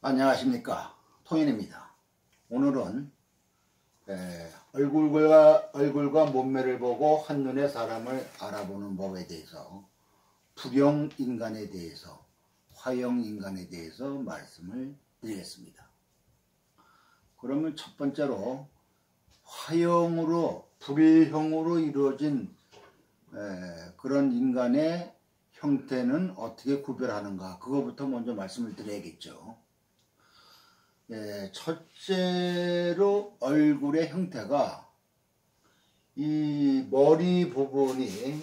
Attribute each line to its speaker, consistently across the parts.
Speaker 1: 안녕하십니까, 통인입니다. 오늘은 얼굴과 몸매를 보고 한눈에 사람을 알아보는 법에 대해서, 불형인간에 대해서, 화형인간에 대해서 말씀을 드리겠습니다. 그러면 첫 번째로 화형으로, 불형으로 이루어진 그런 인간의 형태는 어떻게 구별하는가, 그거부터 먼저 말씀을 드려야겠죠. 첫째로 얼굴의 형태가, 이 머리 부분이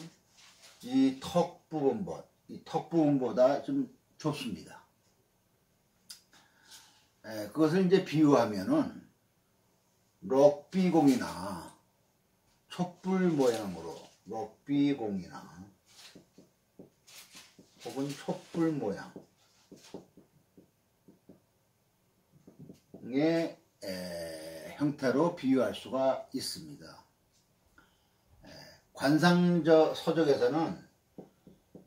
Speaker 1: 이 턱 부분보다 좀 좁습니다. 그것을 이제 비유하면은 럭비공이나 촛불 모양으로, 럭비공이나 혹은 촛불 모양 의 형태로 비유할 수가 있습니다. 관상적 서적에서는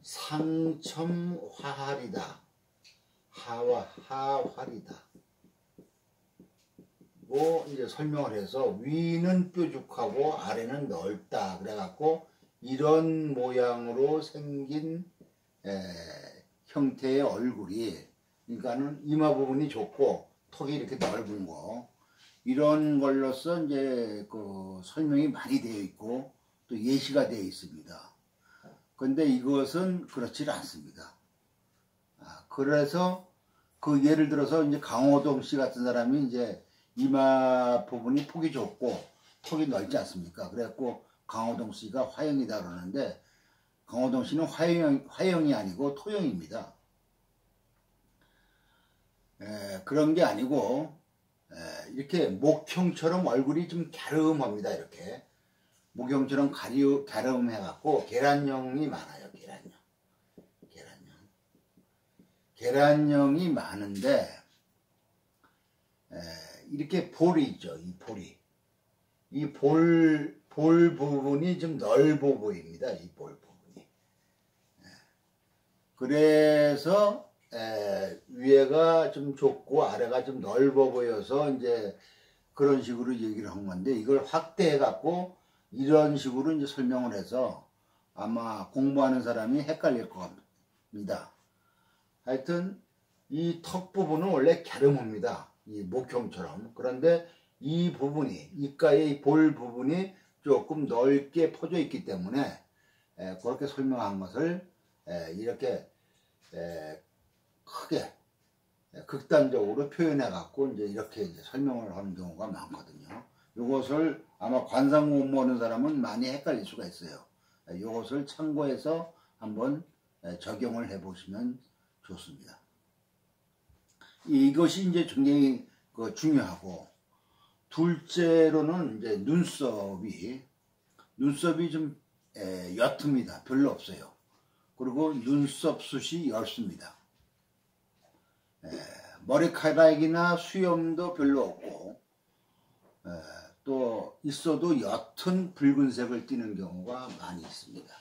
Speaker 1: 상첨화활이다, 하활이다 뭐 이제 설명을 해서, 위는 뾰족하고 아래는 넓다 그래갖고 이런 모양으로 생긴 형태의 얼굴이, 그러니까는 이마 부분이 좁고 턱이 이렇게 넓은 거, 이런 걸로써 이제 그 설명이 많이 되어 있고 또 예시가 되어 있습니다. 그런데 이것은 그렇지 않습니다. 그래서 그 예를 들어서 이제 강호동 씨 같은 사람이 이제 이마 부분이 폭이 좁고 턱이 넓지 않습니까? 그래갖고 강호동 씨가 화형이다 그러는데, 강호동 씨는 화형이 아니고 토형입니다. 그런 게 아니고, 이렇게 목형처럼 얼굴이 좀 갸름합니다. 이렇게 목형처럼 갸름해갖고 계란형이 많아요. 계란형이 많은데, 이렇게 볼이 있죠. 이 볼 부분이 좀 넓어 보입니다. 이 볼 부분이. 그래서 위에가 좀 좁고 아래가 좀 넓어 보여서 이제 그런 식으로 얘기를 한 건데, 이걸 확대해 갖고 이런 식으로 이제 설명을 해서 아마 공부하는 사람이 헷갈릴 것 같습니다. 하여튼 이 턱 부분은 원래 갸름합니다. 이 목형처럼. 그런데 이 부분이, 이가의 이 볼 부분이 조금 넓게 퍼져 있기 때문에 그렇게 설명한 것을 이렇게 크게 극단적으로 표현해 갖고 이렇게 이제 설명을 하는 경우가 많거든요. 이것을 아마 관상 못 보는 사람은 많이 헷갈릴 수가 있어요. 이것을 참고해서 한번 적용을 해 보시면 좋습니다. 이것이 이제 굉장히 중요하고, 둘째로는 이제 눈썹이 좀 옅습니다. 별로 없어요. 그리고 눈썹 숱이 옅습니다. 머리카락이나 수염도 별로 없고, 또 있어도 옅은 붉은색을 띠는 경우가 많이 있습니다.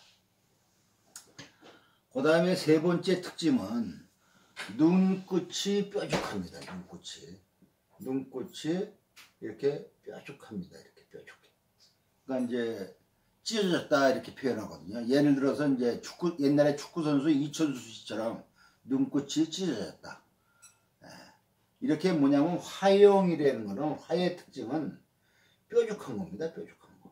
Speaker 1: 그 다음에 세 번째 특징은 눈끝이 뾰족합니다. 눈끝이 이렇게 뾰족합니다. 이렇게 뾰족해. 그러니까 이제 찢어졌다 이렇게 표현하거든요. 예를 들어서 이제 옛날에 축구 선수 이천수 씨처럼 눈끝이 찢어졌다. 이렇게 뭐냐면 화형이라는 거는, 화의 특징은 뾰족한 겁니다. 뾰족한 거.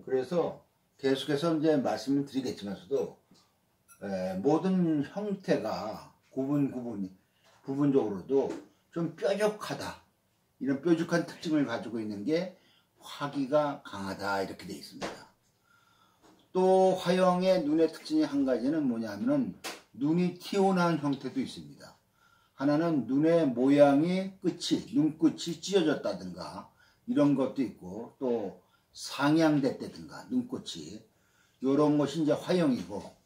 Speaker 1: 그래서 계속해서 이제 말씀을 드리겠지만서도, 모든 형태가 부분적으로도 좀 뾰족하다, 이런 뾰족한 특징을 가지고 있는 게 화기가 강하다 이렇게 되어 있습니다. 또 화형의 눈의 특징이 한 가지는 뭐냐면은 눈이 튀어나온 형태도 있습니다. 하나는 눈의 모양이 눈끝이 찢어졌다든가 이런 것도 있고, 또 상향됐다든가 눈끝이, 이런 것이 이제 화형이고,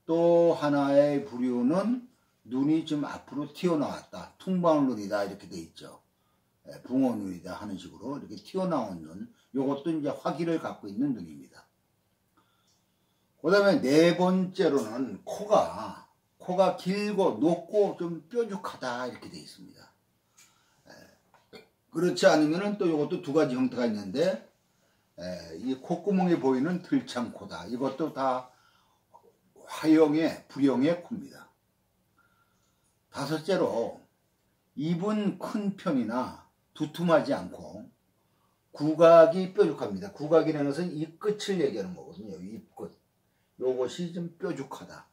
Speaker 1: 또 하나의 부류는 눈이 좀 앞으로 튀어나왔다, 퉁바울 눈이다 이렇게 돼 있죠. 붕어 눈이다 하는 식으로 이렇게 튀어나온 눈, 이것도 이제 화기를 갖고 있는 눈입니다. 그 다음에 네 번째로는 코가 코가 길고 높고 좀 뾰족하다 이렇게 되어 있습니다. 그렇지 않으면 또 이것도 두 가지 형태가 있는데 이 콧구멍에 보이는 들창코다. 이것도 다 화형의 불형의 코입니다. 다섯째로 입은 큰 편이나 두툼하지 않고 구각이 뾰족합니다. 구각이라는 것은 이 끝을 얘기하는 거거든요. 입 끝. 요것이 좀 뾰족하다.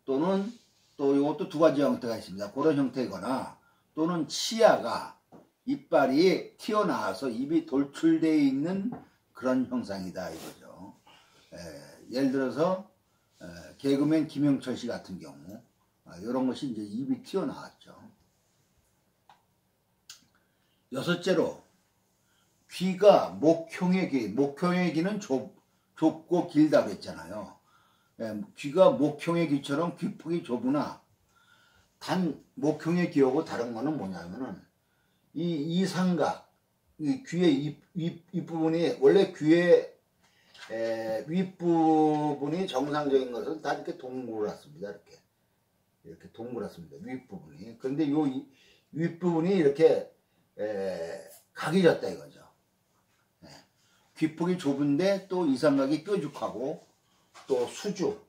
Speaker 1: 또는 또 이것도 두 가지 형태가 있습니다. 그런 형태이거나 또는 치아가 이빨이 튀어나와서 입이 돌출되어 있는 그런 형상이다 이거죠. 예를 들어서 개그맨 김영철 씨 같은 경우 이런 것이 이제 입이 튀어나왔죠. 여섯째로 귀가 목형의 귀, 목형의 귀는 좁고 길다고 했잖아요. 귀가 목형의 귀처럼 귀폭이 좁으나 단 목형의 귀하고 다른 거는 뭐냐면은 이 삼각, 이 귀의 윗부분이 원래 귀의 윗부분이 정상적인 것은 다 이렇게 동그랗습니다. 이렇게 동그랗습니다. 윗부분이. 그런데 요 윗부분이 이렇게 각이 졌다 이거죠. 귀폭이 좁은데 또 이 삼각이 뾰족하고 또 수주,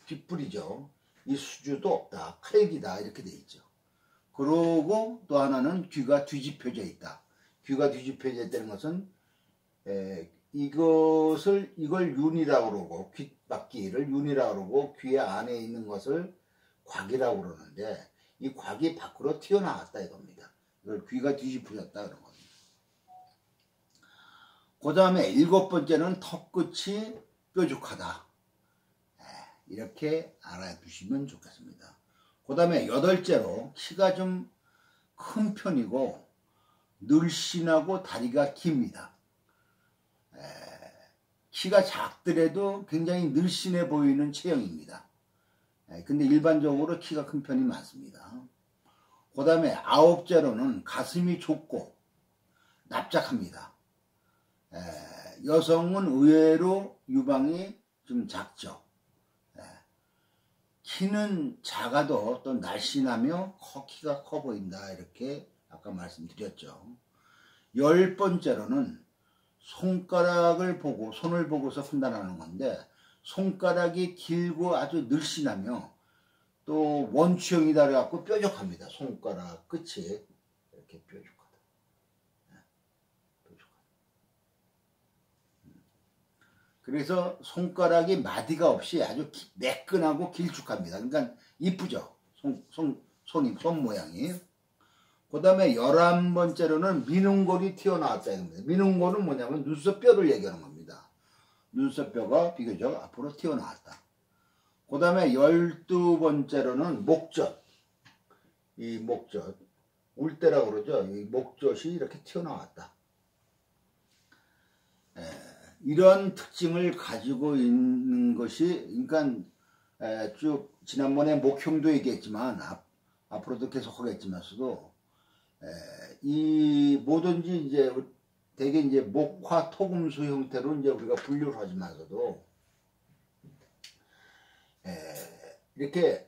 Speaker 1: 귓불이죠. 이 수주도 없다. 칼기다. 이렇게 돼 있죠. 그러고 또 하나는 귀가 뒤집혀져 있다. 귀가 뒤집혀져 있다는 것은 이걸 윤이라고 그러고 귓바퀴를 윤이라고 그러고 귀 안에 있는 것을 곽이라고 그러는데 이 곽이 밖으로 튀어나왔다 이겁니다. 이걸 귀가 뒤집혀졌다 그런 겁니다. 그 다음에 일곱 번째는 턱끝이 뾰족하다. 이렇게 알아두시면 좋겠습니다. 그 다음에 여덟째로 키가 좀 큰 편이고 늘씬하고 다리가 깁니다. 키가 작더라도 굉장히 늘씬해 보이는 체형입니다. 근데 일반적으로 키가 큰 편이 많습니다. 그 다음에 아홉째로는 가슴이 좁고 납작합니다. 여성은 의외로 유방이 좀 작죠. 키는 작아도 또 날씬하며 키가 커 보인다 이렇게 아까 말씀드렸죠. 열 번째로는 손가락을 보고 손을 보고서 판단하는 건데 손가락이 길고 아주 늘씬하며 또 원추형이다 그래갖고 뾰족합니다. 손가락 끝이 이렇게 뾰족하다. 그래서 손가락이 마디가 없이 아주 매끈하고 길쭉합니다. 그러니까 이쁘죠. 손 모양이. 그 다음에 11번째로는 미눈골이 튀어나왔다. 미눈골은 뭐냐면 눈썹뼈를 얘기하는 겁니다. 눈썹뼈가 비교적 앞으로 튀어나왔다. 그 다음에 12번째로는 목젖. 이 목젖. 울대라고 그러죠. 이 목젖이 이렇게 튀어나왔다. 이런 특징을 가지고 있는 것이, 그러니까 쭉 지난번에 목형도 얘기했지만 앞으로도 계속 하겠지만서도 이 뭐든지 이제 대개 이제 목화 토금수 형태로 이제 우리가 분류를 하지만서도 이렇게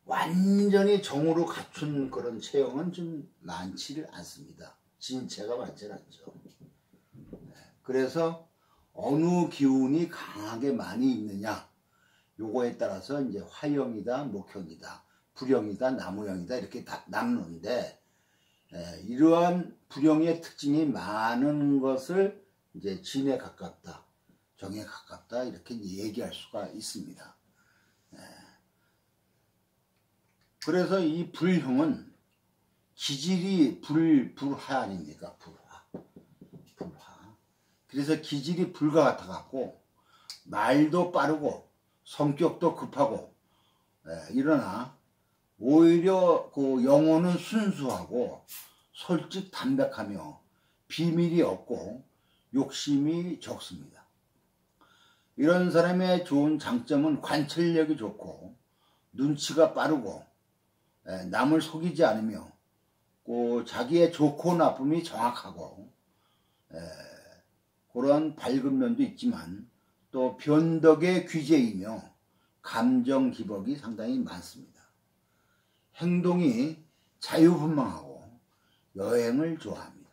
Speaker 1: 완전히 정으로 갖춘 그런 체형은 좀 많지를 않습니다. 진체가 많지 않죠. 그래서 어느 기운이 강하게 많이 있느냐 요거에 따라서 이제 화형이다 목형이다 불형이다 나무형이다 이렇게 다 나누는데 이러한 불형의 특징이 많은 것을 이제 진에 가깝다 정에 가깝다 이렇게 얘기할 수가 있습니다. 그래서 이 불형은 기질이 불화 아닙니까? 불화. 그래서 기질이 불과 같아 갖고 말도 빠르고 성격도 급하고 이러나 오히려 그 영혼은 순수하고 솔직 담백하며 비밀이 없고 욕심이 적습니다. 이런 사람의 좋은 장점은 관찰력이 좋고 눈치가 빠르고 남을 속이지 않으며 자기의 좋고 나쁨이 정확하고 그런 밝은 면도 있지만 또 변덕의 귀재이며 감정 기복이 상당히 많습니다. 행동이 자유분방하고 여행을 좋아합니다.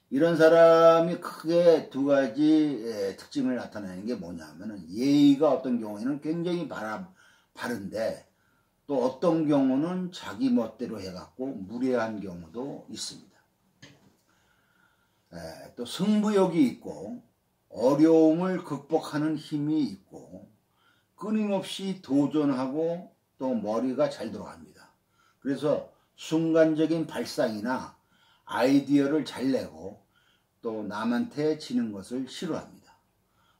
Speaker 1: 이런 사람이 크게 두 가지 특징을 나타내는 게 뭐냐면은 예의가 어떤 경우에는 굉장히 바른데 또 어떤 경우는 자기 멋대로 해갖고 무례한 경우도 있습니다. 또 승부욕이 있고 어려움을 극복하는 힘이 있고 끊임없이 도전하고 또 머리가 잘 돌아갑니다. 그래서 순간적인 발상이나 아이디어를 잘 내고 또 남한테 지는 것을 싫어합니다.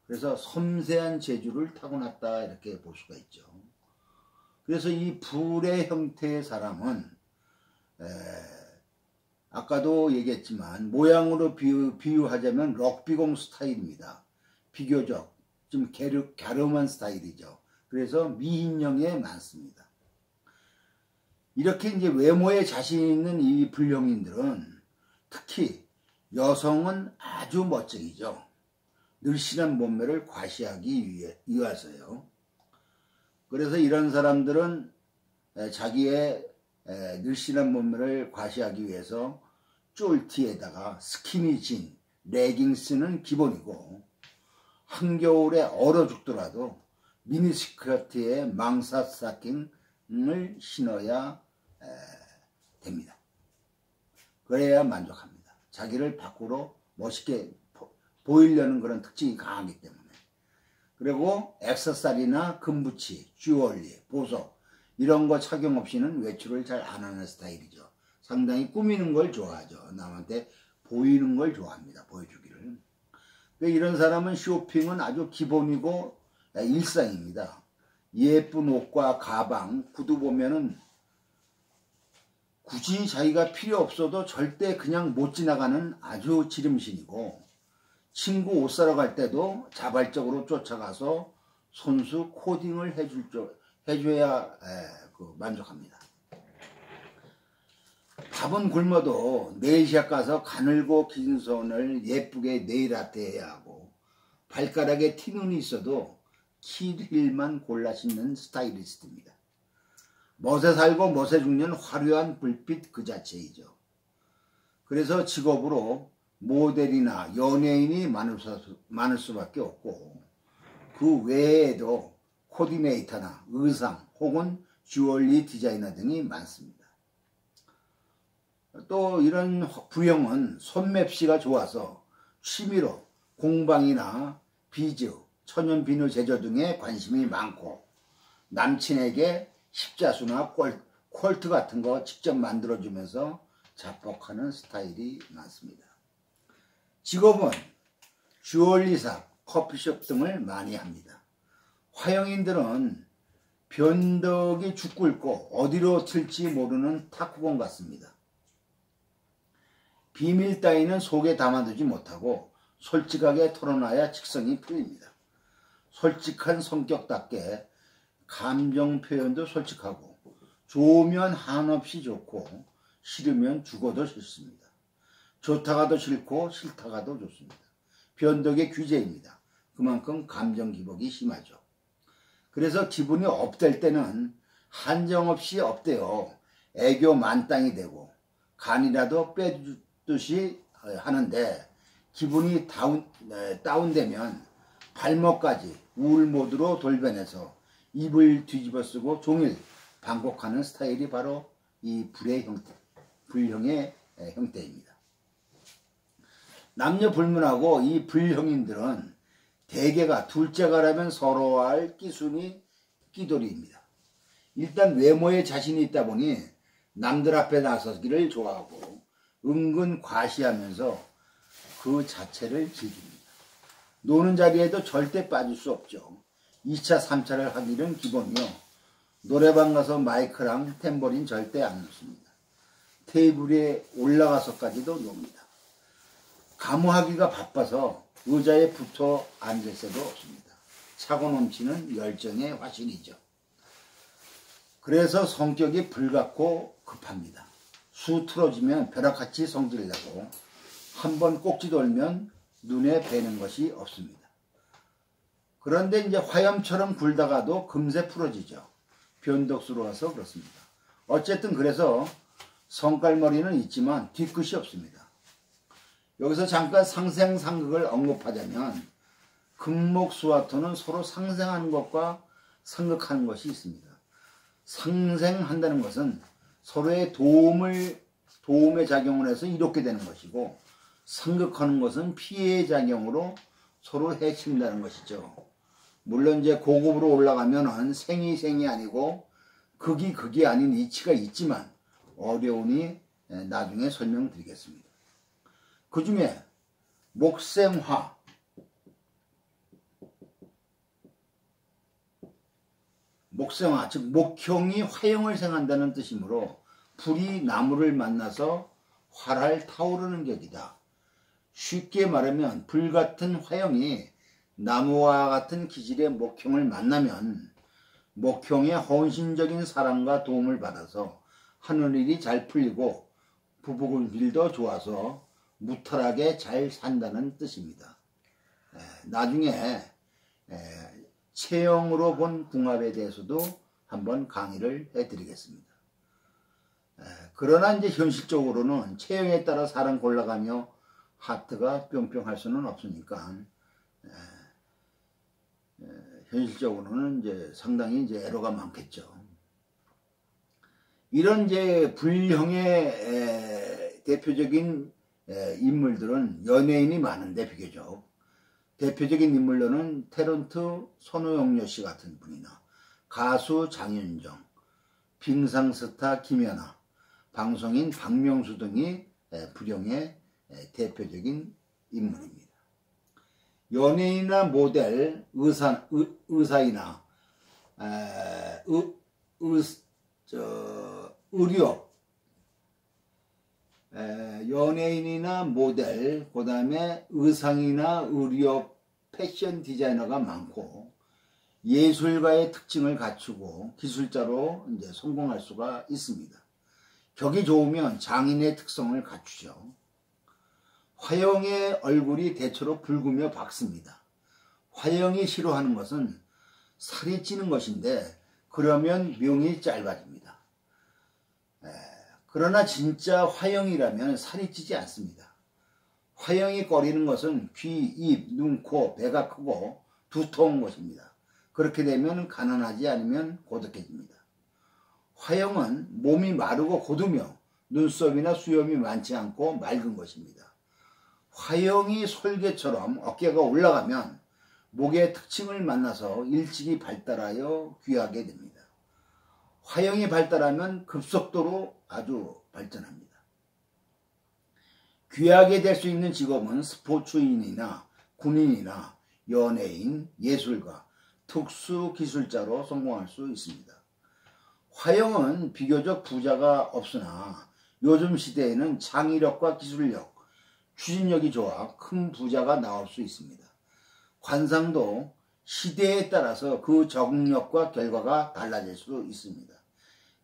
Speaker 1: 그래서 섬세한 재주를 타고났다 이렇게 볼 수가 있죠. 그래서 이 불의 형태의 사람은 아까도 얘기했지만 모양으로 비유하자면 럭비공 스타일입니다. 비교적 좀 갸름한 스타일이죠. 그래서 미인형에 많습니다. 이렇게 이제 외모에 자신 있는 이 불형인들은 특히 여성은 아주 멋쟁이죠. 늘씬한 몸매를 과시하기 위해서요. 그래서 이런 사람들은 자기의 늘씬한 몸매를 과시하기 위해서 쫄티에다가 스키니진, 레깅스는 기본이고 한겨울에 얼어 죽더라도 미니스커트에 망사 스타킹을 신어야 됩니다. 그래야 만족합니다. 자기를 밖으로 멋있게 보이려는 그런 특징이 강하기 때문에. 그리고 액세서리나 금붙이, 주얼리, 보석 이런 거 착용 없이는 외출을 잘 안 하는 스타일이죠. 상당히 꾸미는 걸 좋아하죠. 남한테 보이는 걸 좋아합니다. 보여주기를. 이런 사람은 쇼핑은 아주 기본이고 일상입니다. 예쁜 옷과 가방, 구두 보면은 굳이 자기가 필요 없어도 절대 그냥 못 지나가는 아주 지름신이고 친구 옷 사러 갈 때도 자발적으로 쫓아가서 손수 코딩을 해줘야 만족합니다. 밥은 굶어도 네일샵 가서 가늘고 긴 손을 예쁘게 네일 아트 해야 하고 발가락에 티눈이 있어도 킬힐만 골라 신는 스타일리스트입니다. 멋에 살고 멋에 죽는 화려한 불빛 그 자체이죠. 그래서 직업으로 모델이나 연예인이 많을 수밖에 없고 그 외에도 코디네이터나 의상 혹은 주얼리 디자이너 등이 많습니다. 또 이런 부형은 손맵시가 좋아서 취미로 공방이나 비즈, 천연 비누 제조 등에 관심이 많고 남친에게 십자수나 콜트 같은 거 직접 만들어주면서 자뻑하는 스타일이 많습니다. 직업은 주얼리샵, 커피숍 등을 많이 합니다. 화형인들은 변덕이 죽고 어디로 튈지 모르는 탁구공 같습니다. 비밀 따위는 속에 담아두지 못하고 솔직하게 털어놔야 직성이 풀립니다. 솔직한 성격답게 감정 표현도 솔직하고 좋으면 한없이 좋고 싫으면 죽어도 싫습니다. 좋다가도 싫고 싫다가도 좋습니다. 변덕의 귀재입니다. 그만큼 감정 기복이 심하죠. 그래서 기분이 업될 때는 한정없이 업되어 애교 만땅이 되고 간이라도 빼듯이 하는데 기분이 다운되면 발목까지 우울 모드로 돌변해서 입을 뒤집어 쓰고 종일 반복하는 스타일이 바로 이 불형의 형태입니다. 남녀 불문하고 이 불형인들은 대개가 둘째가라면 서러워할 끼돌이입니다. 일단 외모에 자신이 있다 보니 남들 앞에 나서기를 좋아하고 은근 과시하면서 그 자체를 즐깁니다. 노는 자리에도 절대 빠질 수 없죠. 2차, 3차를 하기는 기본이요. 노래방 가서 마이크랑 탬버린 절대 안 놓습니다. 테이블에 올라가서까지도 놉니다. 가무하기가 바빠서 의자에 붙어 앉을 새도 없습니다. 차고 넘치는 열정의 화신이죠. 그래서 성격이 불같고 급합니다. 수 틀어지면 벼락같이 성질내고 한번 꼭지 돌면 눈에 뵈는 것이 없습니다. 그런데 이제 화염처럼 굴다가도 금세 풀어지죠. 변덕스러워서 그렇습니다. 어쨌든 그래서 성깔머리는 있지만 뒤끝이 없습니다. 여기서 잠깐 상생상극을 언급하자면 금목수화토는 서로 상생하는 것과 상극하는 것이 있습니다. 상생한다는 것은 서로의 도움의 작용을 해서 이롭게 되는 것이고, 상극하는 것은 피해의 작용으로 서로 해친다는 것이죠. 물론 이제 고급으로 올라가면은 생이 아니고 극이 아닌 이치가 있지만 어려우니 나중에 설명드리겠습니다. 그 중에 목생화, 즉 목형이 화형을 생한다는 뜻이므로 불이 나무를 만나서 활활 타오르는 격이다. 쉽게 말하면 불같은 화형이 나무와 같은 기질의 목형을 만나면 목형의 헌신적인 사랑과 도움을 받아서 하늘일이 잘 풀리고 부부간일도 좋아서 무탈하게 잘 산다는 뜻입니다. 나중에 체형으로 본 궁합에 대해서도 한번 강의를 해드리겠습니다. 그러나 이제 현실적으로는 체형에 따라 사람 골라가며 하트가 뿅뿅 할 수는 없으니까 현실적으로는 이제 상당히 이제 애로가 많겠죠. 이런 이제 불형의 대표적인 인물들은 연예인이 많은데 비교적 대표적인 인물로는 탤런트 손호영료 씨 같은 분이나 가수 장윤정, 빙상스타 김연아, 방송인 박명수 등이 불형의 대표적인 인물입니다. 연예인이나 모델, 의사이나 의료, 연예인이나 모델, 그 다음에 의상이나 의료, 패션 디자이너가 많고 예술가의 특징을 갖추고 기술자로 이제 성공할 수가 있습니다. 격이 좋으면 장인의 특성을 갖추죠. 화형의 얼굴이 대체로 붉으며 밝습니다. 화형이 싫어하는 것은 살이 찌는 것인데 그러면 명이 짧아집니다. 그러나 진짜 화형이라면 살이 찌지 않습니다. 화형이 꺼리는 것은 귀, 입, 눈, 코, 배가 크고 두터운 것입니다. 그렇게 되면 가난하지 않으면 고독해집니다. 화형은 몸이 마르고 고두며 눈썹이나 수염이 많지 않고 맑은 것입니다. 화형이 솔개처럼 어깨가 올라가면 목의 특징을 만나서 일찍이 발달하여 귀하게 됩니다. 화형이 발달하면 급속도로 아주 발전합니다. 귀하게 될 수 있는 직업은 스포츠인이나 군인이나 연예인, 예술가, 특수기술자로 성공할 수 있습니다. 화형은 비교적 부자가 없으나 요즘 시대에는 창의력과 기술력, 추진력이 좋아 큰 부자가 나올 수 있습니다. 관상도 시대에 따라서 그 적응력과 결과가 달라질 수 있습니다.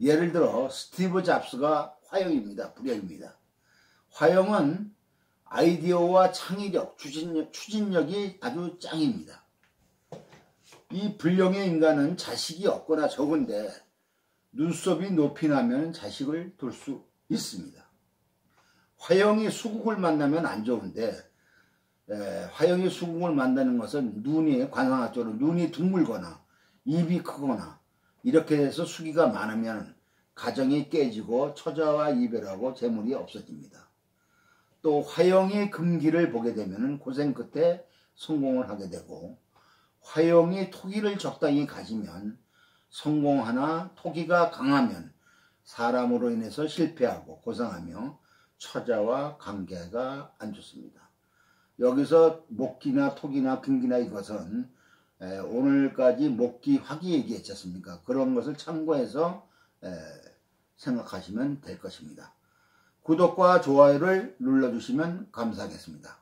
Speaker 1: 예를 들어 스티브 잡스가 화형입니다. 불형입니다. 화형은 아이디어와 창의력, 추진력이 아주 짱입니다. 이 불형의 인간은 자식이 없거나 적은데 눈썹이 높이 나면 자식을 둘 수 있습니다. 화형이 수국을 만나면 안 좋은데 화형이 수국을 만나는 것은 눈이 관상학적으로 눈이 둥글거나 입이 크거나 이렇게 해서 수기가 많으면 가정이 깨지고 처자와 이별하고 재물이 없어집니다. 또 화형이 금기를 보게 되면 고생 끝에 성공을 하게 되고 화형이 토기를 적당히 가지면 성공하나 토기가 강하면 사람으로 인해서 실패하고 고생하며 처자와 관계가 안 좋습니다. 여기서 목기나 토기나 금기나 이것은 오늘까지 목기, 화기 얘기했지 않습니까? 그런 것을 참고해서 생각하시면 될 것입니다. 구독과 좋아요를 눌러주시면 감사하겠습니다.